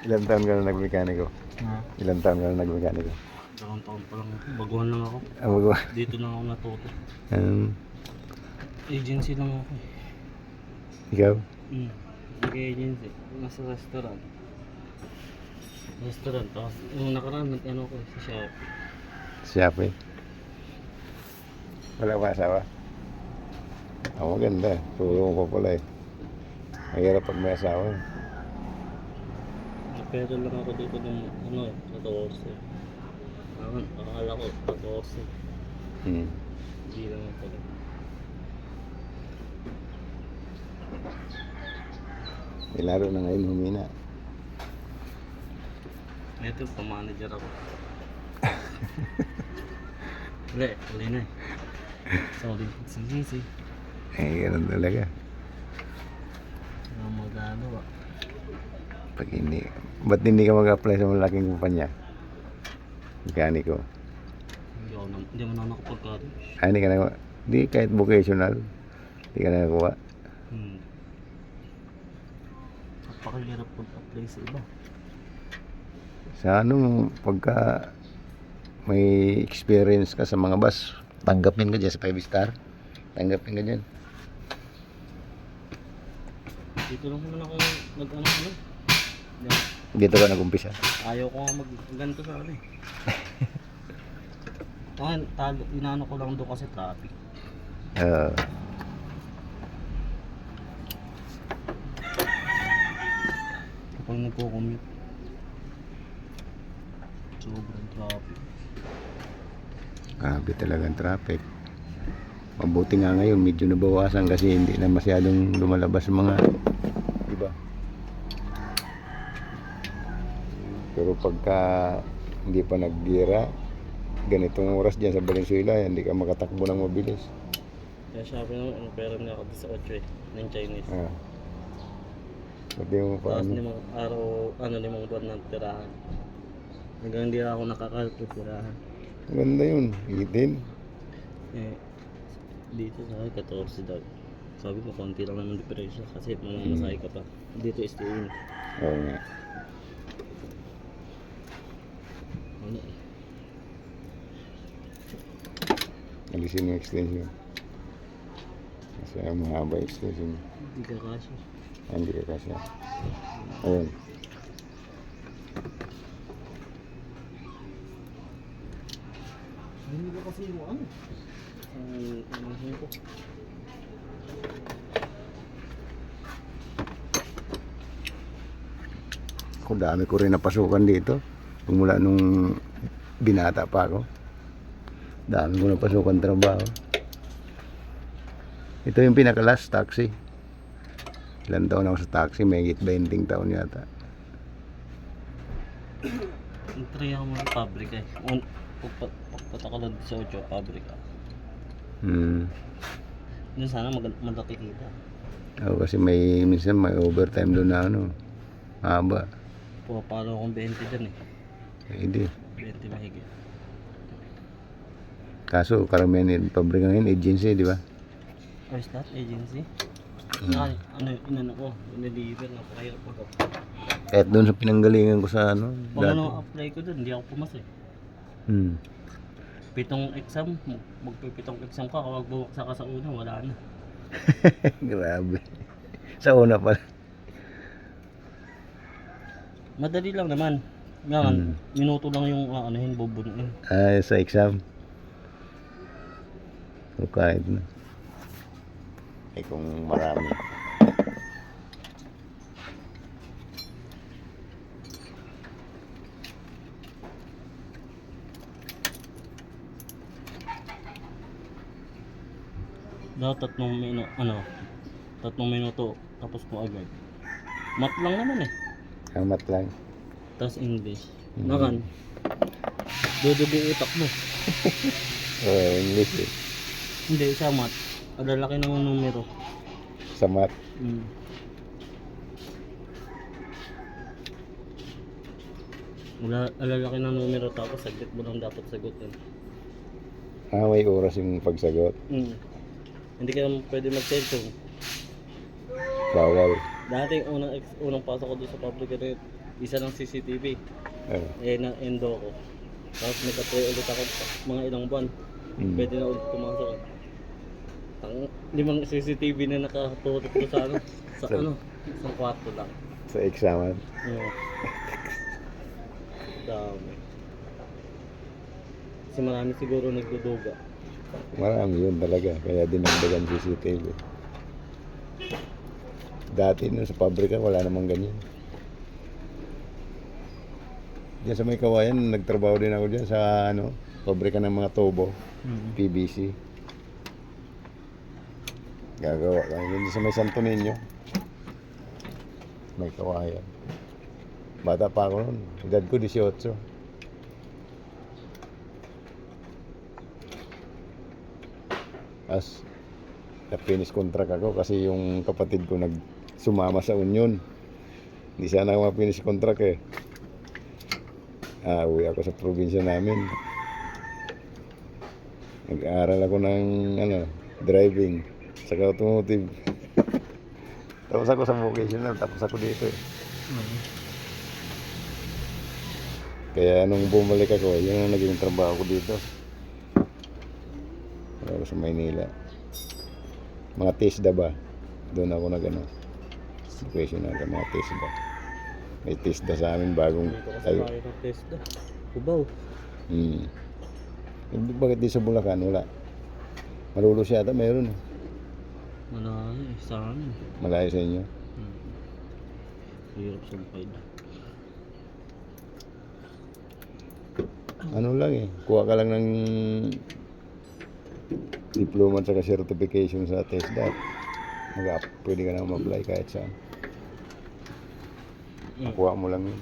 Ilang taon ka na nagmekaniko? Ha? Ilang taon ka na nagmekaniko? Dalawang taon pa lang. Baguhan lang ako. Magawa. Dito lang ako natuto. Um, Agency lang ako. ikaw? Nag-agency. Nasa restaurant. Tapos yung nakaraan, ano ko sa shop. Shopee. Wala pa asawa? Maganda. Tulong ko pala eh. Mahirap pag may asawa. Pero lang ako dito ng ano eh, 14. Akala ko 14. Hindi lang pala. May laro na ngayon, humina. Ito, pa-manager ako. Uli na eh. Solid pagsisisi. Ganun talaga. Wala magano ba? Pag hindi, ba't hindi ka mag-apply sa malaking kumpanya? Mekaniko. Hindi mo na nakapagkano. Hindi ka na, di kahit vocational, hindi ka na nakuha. Napakahirap pag-apply sa iba. Sa anong pagka may experience ka sa mga bus, tanggapin ka dyan sa 5 star. Tanggapin ka dyan. Dito lang naman ako nag-ano. Dito ka nag-umpisa. Ayaw ko nga mag-ganto sa ano eh. Inaano ko lang doon kasi traffic. Kapag nagko-commute, sobrang traffic. Grabe talagang traffic. Mabuti nga ngayon, medyo nabawasan kasi hindi na masyadong lumalabas mga iba. Pero pagka hindi pa naggira, ganitong oras dyan sa Valenzuela, hindi ka makatakbo ng mabilis. Kaya sabi naman, pera niya ako sa 8 eh, ng Chinese. Pati mo pa Tapos 5 araw, 5 buwan ng tirahan. Hanggang hindi ako nakakalto tirahan. Maganda yun, itin. Eh, dito sa akin, 14 daw. Sabi ko, konti lang naman diferensya kasi mamamasay ka pa. Dito stay-in. Oo nga. Ano eh. Alisin yung extension. Kasi mahaba yung extension. Hindi ka kasya. Hindi ka kasi. Ayun. Hindi ko kasi yung ano. Ang ko. Ako dami ko rin napasukan dito. Mula nung binata pa ako. Dami ko napasukan trabaho. Ito yung pinaka-last taxi. Ilan taon ako sa taxi, may higit 20 taon yata. Entry ako mga pabrika eh. Pagpata ko lang sa 8 pabrika. Doon sana malaki kita. Oo, kasi may minsan may overtime doon na ano. Haba. Pumapalo akong 20 dyan eh. Hindi. 20 mahigit. Kaso karamihan yung pabrika ngayon, agency, di ba? Or is that agency? Ay, inano ko, in-deliver na pakahirap ako. Kahit doon sa pinanggalingan ko sa ano, Pag dati. ano apply ko doon, hindi ako pumasa eh. 7 exam, magpipitong exam ka, kapag bumagsak ka sa una, wala na. Grabe. Sa una pala. Madali lang naman. Ngayon, minuto lang yung anuhin, bubunuin. Sa exam. So kahit na. Eh kung marami. Dapat 3 minuto, tapos mo agad. Mat lang naman eh. Amat lang. Tapos English. Nakan, dudubi utak mo. English eh. Hindi, sa mat. Alalaki ng numero. Sa mat. Alalaki ng numero tapos saglit mo lang dapat sagutin. May oras yung pagsagot. Hindi ka pwede mag-cellphone. Bawal. Dati unang pasok ko doon sa public rin, Isa ng CCTV. Oh. Eh, na-endo ko. Tapos nagka-try ulit ako mga ilang buwan. Mm. Pwede na ulit pumasok. Limang CCTV na nakatutok ko sa ano. Sa Sa- ano? Sa kwarto lang. Sa examen. Oo. Dami. Kasi marami siguro nagduduga. Marami yun talaga. Kaya dinagdagan CCTV. Dati nun sa pabrika wala namang ganyan. Diyan sa may kawayan, nagtrabaho din ako diyan sa ano, pabrika ng mga tubo, PVC. Gagawa kami din sa may Santo Niño. May kawayan. Bata pa ako noon. Edad ko 18. As na-finish contract ako kasi yung kapatid ko sumama sa Union. Hindi sana ako ma-finish contract eh. Uwi ako sa probinsya namin. Nag-aaral ako ng driving sa automotive. Tapos ako sa vocational, tapos ako dito eh. Kaya nung bumalik ako, yun ang naging trabaho ko dito. Ako sa Maynila. Mga TISDA ba? Doon ako vocational ka mga TISDA. May TISDA sa amin bagong Dito kasi tayo. tayo ng Tesla. Kubaw. Bakit di sa Bulacan? Wala. Malulos yata, mayroon eh. Malayo eh. Sa amin. Malayo sa inyo. Hirap sa bukid. Ano lang eh, kuha ka lang ng diploma at saka certification sa TESDA. Pwede ka na mag-apply kahit saan. Kuha mo lang yun.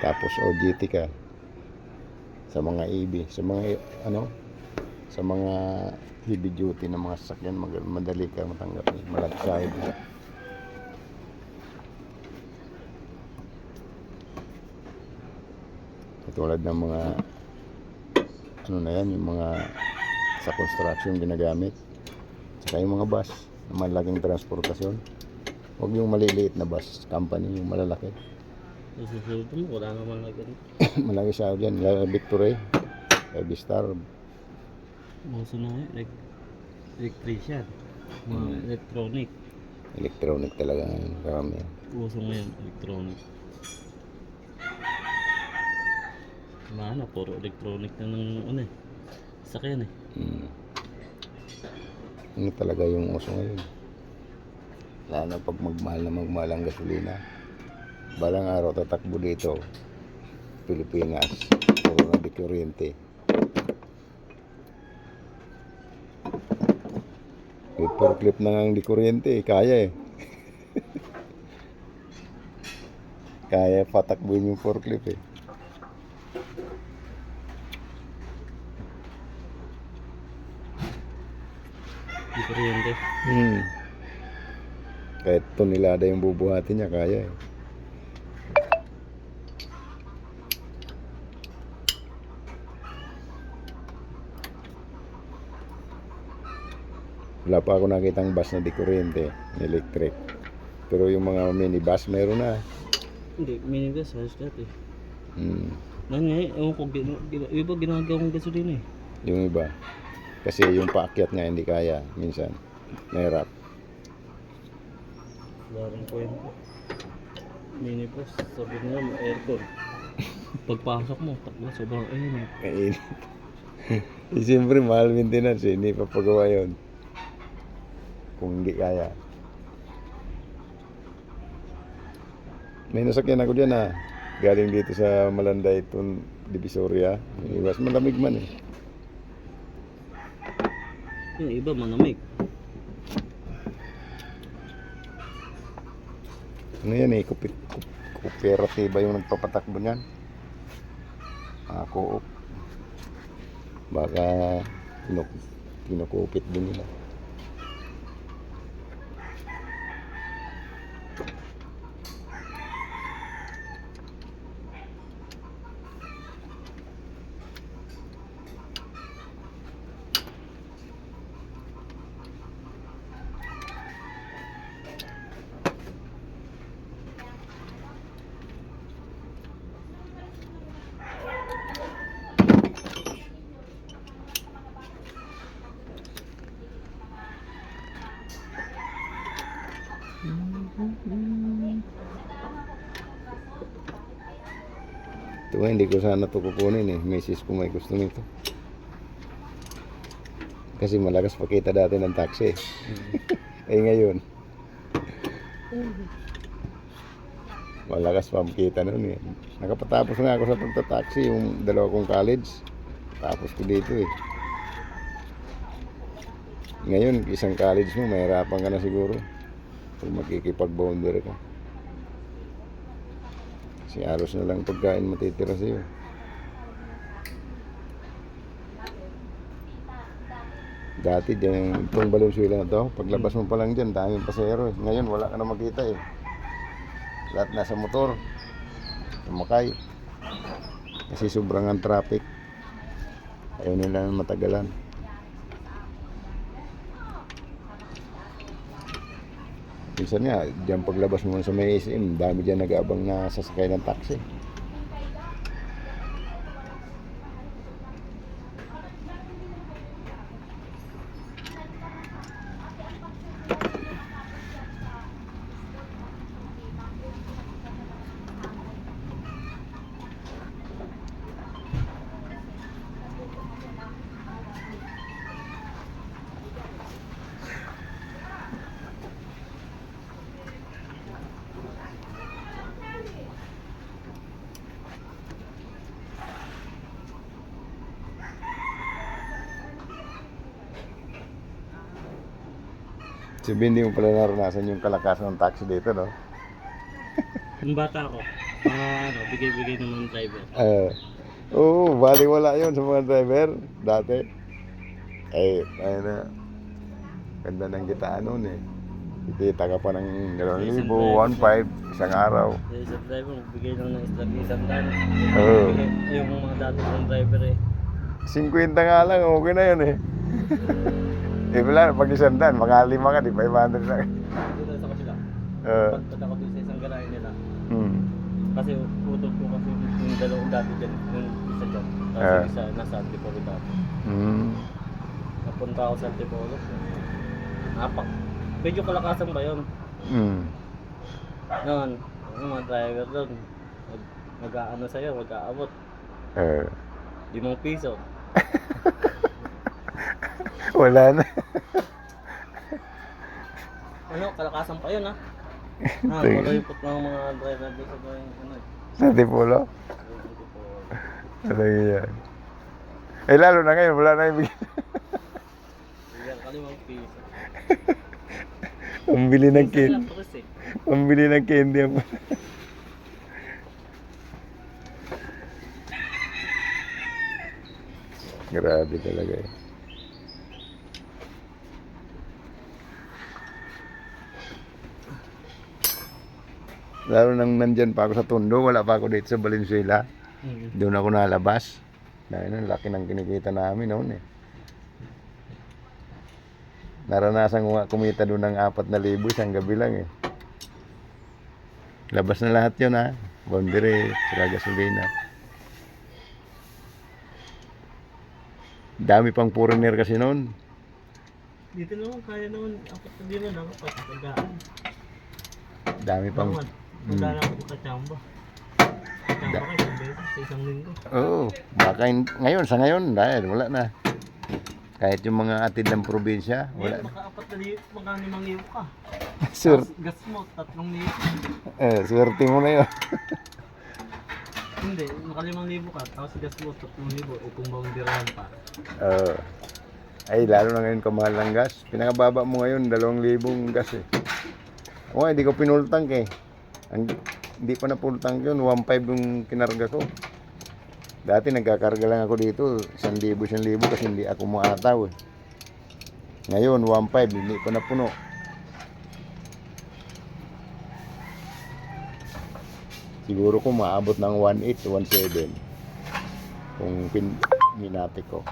Tapos OJT ka sa mga EV, sa mga sa mga heavy duty na mga sasakyan, madali ka matanggap eh. Malaki sahib. Tulad ng mga na yan, yung mga sa construction ginagamit. Saka yung mga bus na malaking transportasyon. Huwag yung maliliit na bus company, yung malalaki. Susunod mo, wala naman na ganito. Malaki siya dyan. Victory, Vistar. Uso na yun, electrician. Mga electronic. Electronic talaga. Karami. Uso ngayon, electronic. Wala na, puro electronic na ng sakyan eh. Ano talaga yung uso ngayon. Lalo na pag magmahal ang gasolina. Balang araw tatakbo dito, Pilipinas, puro na di kuryente. With forklift na nga di kuryente, kaya eh. Kaya patakbuhin yung forklift eh. Di kuryente. Kahit tonelada yung bubuhatin niya, kaya eh. Wala pa ako nakitang bus na di kuryente, electric. Pero yung mga minibus, meron na. Hindi, minibus, halos lahat eh. Man nga eh, ewan ko, iba ginagawa kong gasolina eh. Yung iba. Kasi yung paakyat nga hindi kaya, minsan. Mahirap. Wala rin kwento. Minibus, sabi nila may aircon. Pagpasok mo, takbo, sobrang init. Kain. Siyempre, mahal maintenance eh. Hindi pa pagawa yun. Kung hindi kaya. May nasakyan ako dyan ah. Galing dito sa Malanday, itong Divisoria. Iwas malamig man eh. Yung iba manamig. Ano yan eh, kooperatiba yung nagpapatakbo niyan. Co-op. Baka kinukupit din nila. Ito nga, hindi ko sana ito kukunin eh. Misis ko may gusto nito. Kasi malakas pakita dati ng taxi eh. Eh ngayon, malakas pamkita noon eh. Nakapatapos nga ako sa pagtataxi, yung dalawa kong college. Tapos ko dito eh. Ngayon, isang college mo, mahirapan ka na siguro. Kung makikipag-boundary ka. Si aros na lang pagkain matitira sa'yo. Dati dyan, itong Valenzuela na to, paglabas mo pa lang dyan, daming pasahero eh. Ngayon, wala ka na makita eh. Lahat nasa motor, sumakay. Kasi sobrang ang traffic. Ayaw nila matagalan. Minsan nga, dyan paglabas mo sa may SM, dami dyan nag-aabang na sasakay ng taxi. Sabihin, hindi mo pala naranasan yung kalakasan ng taxi dito, no? Nung bata ako, bigay-bigay naman ng driver. Oo, baliwala yun sa mga driver dati. Eh, ayun na. Ganda ng kitaan noon eh. Kitita ka pa ng 2,000, 1,500, isang araw. Sa isang driver, magbigay lang ng isang daan. Oo. Yung mga dati ng driver eh. 50 nga lang, okay na yun eh. Eh, wala, pag isang daan, mga 5 ka, di 500 na. Dito sa kabila. Uh, Pagpunta ko dun sa isang garahe nila. hmm. Kasi utol ko kasi yung dalawang dati dyan, yung isa dyan. Tapos yung isa nasa Antipolo dati. Hmm. Napunta ako sa Antipolo. Medyo kalakasan ba yun? Hmm. Noon, yung mga driver doon, mag-aano sa'yo, mag-aabot. 5 piso. Wala na. Ano, kalakasan pa yun ha? Malipot ng mga driver doon sa mga ano eh. Sa Antipolo? Talaga yan. Eh lalo na ngayon, wala na ibigay. Bigyan ka 5 piso. Pambili ng Minsan candy. lang turis eh. Pambili ng candy ang grabe talaga eh. Lalo nang nandyan pa ako sa Tondo, wala pa ako dito sa Valenzuela. Doon ako nalabas. Dahil ang laki ng kinikita namin noon eh. Naranasan ko nga kumita doon ng 4,000 isang gabi lang eh. Labas na lahat yun ha. Boundary, saka gasolina. Dami pang foreigner kasi noon. Dito naman, kaya naman, hindi man ako pagkagaan. Dami pang... Wala na ako kachamba. Kachamba ka isang beses sa isang linggo. Oo, baka ngayon, sa ngayon, dahil wala na. Kahit yung mga atid ng probinsya, wala. Baka 5,000 ka. Sure. Gas mo, 3,000. Swerte mo na yun. Hindi, naka 5,000 ka, tapos gas mo 3,000 o kung boundarahan pa. Ay, lalo na ngayon kamahal ng gas. Pinakababa mo ngayon, 2,000 gas eh. Oo, hindi ko pinultang eh. Hindi pa na pultang yun, 1,500 yung kinarga ko. Dati nagkakarga lang ako dito, 1,000 kasi hindi ako maataw eh. Ngayon, 1,500, hindi pa na puno. Siguro ko maabot ng 1,800 to 1,700 kung minati ko.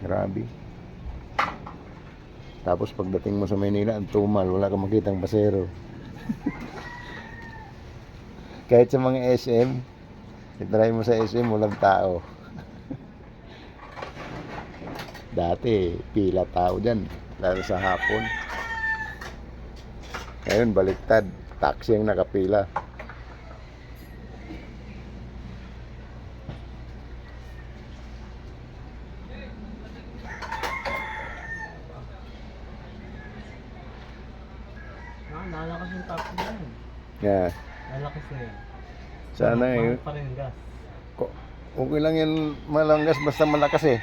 Grabe. Tapos pagdating mo sa Maynila, ang tumal, wala kang makitang pasero. Kahit sa mga SM, itry mo sa SM, walang tao. Dati, pila tao dyan, lalo sa hapon. Ngayon, baliktad. Taxi ang nakapila. Nalakas yung taxi na yun. Yeah. Nalakas na yun. Sana eh. Pa rin gas. Okay lang yan malanggas basta malakas eh.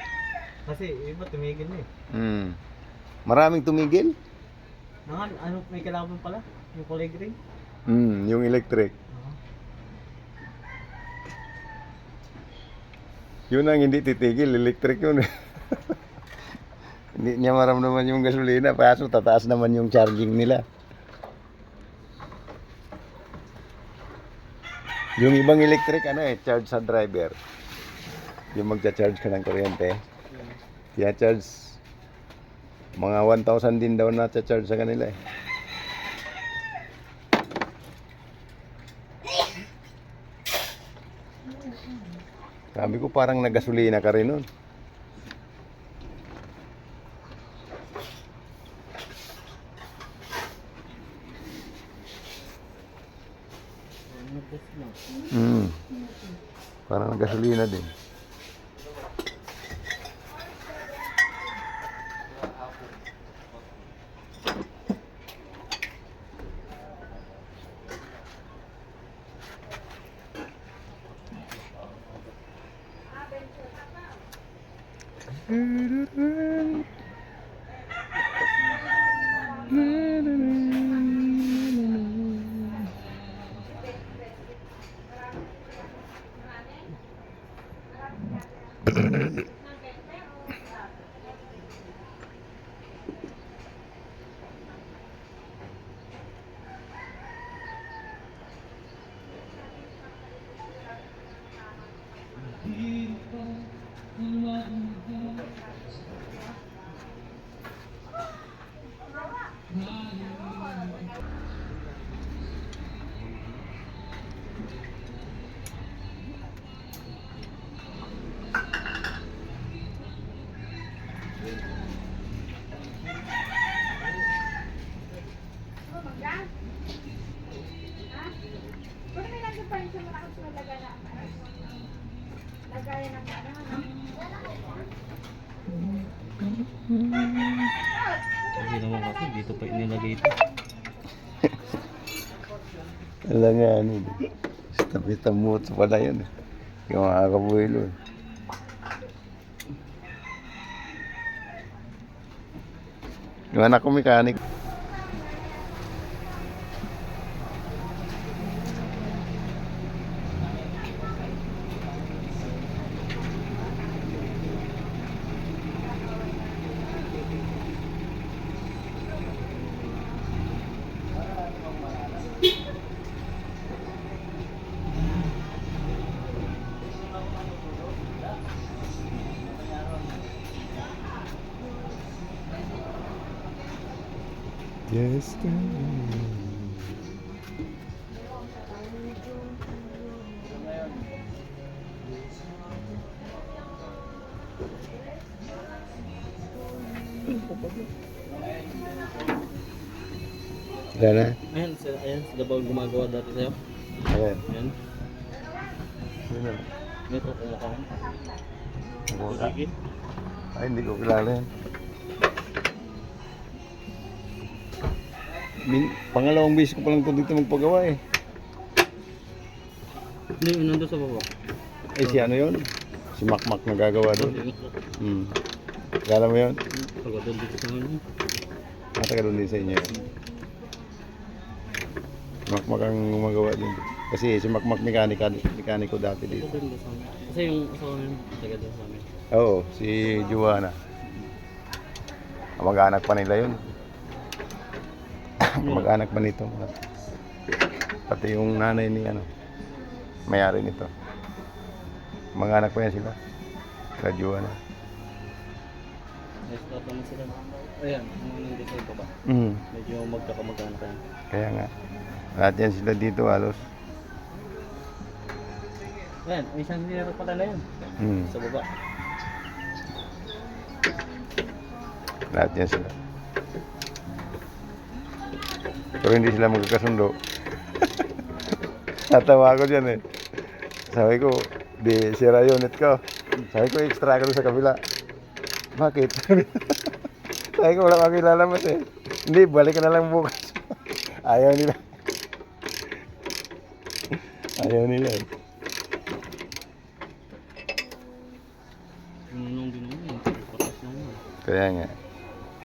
Kasi iba tumigil na eh. Maraming tumigil? Ano, may kalaban pala? Yung kulay green? Yung electric. Yun ang hindi titigil, electric yun. Hindi niya maramdaman yung gasolina, kaso tataas naman yung charging nila. Yung ibang electric, charge sa driver. Yung magcha-charge ka ng kuryente, kaya charge mga 1,000 din daw na charge sa kanila eh. Sabi ko parang nagasolina ka rin nun. Parang nagasolina din. Kasi naman kasi dito pa inilagay ito. Alam nga, Stapita mo pala yun. Yung mga kabuhilo. Yung anak ko mekanik. Yes, Wala na? Ayan, sila ba gumagawa dati sa'yo? Ayan. Ayan. Yun na. Ito, kumakain. Sige. Ay, hindi ko kilala yan. Pangalawang beses ko palang ito dito magpagawa eh. Hindi, nandun sa baba. Eh si ano yun? Si Makmak nagagawa doon. Kala mo yun? Tagadol dito sa ngayon. Matagal doon din sa inyo yun. Si Makmak ang gumagawa din. Kasi si Makmak mekaniko dati dito. Tagadol sa amin. Kasi yung asawa namin, tagadol sa amin. Oo, si Juana. Mag-anak pa nila yun. Mag-anak pa nito. Pati yung nanay ni mayari nito. Mag-anak pa yan sila. Sila Juana. Na-stop naman sila. Ayan, mga nandito sa baba. Medyo magkakamag-anak yan. Kaya nga. Lahat yan sila dito halos. Ayan, may isang dinero pala na yan. Sa baba. Lahat yan sila. Pero hindi sila magkakasundo. Natawa ako dyan eh. Sabi ko, di sira unit ko. Sabi ko, extra ka doon sa kabila. Bakit? Sabi ko, wala makilalamas eh. Hindi, balik ka na lang bukas. Ayaw nila. Ayaw nila eh. Ginunong, patas naman. Kaya nga.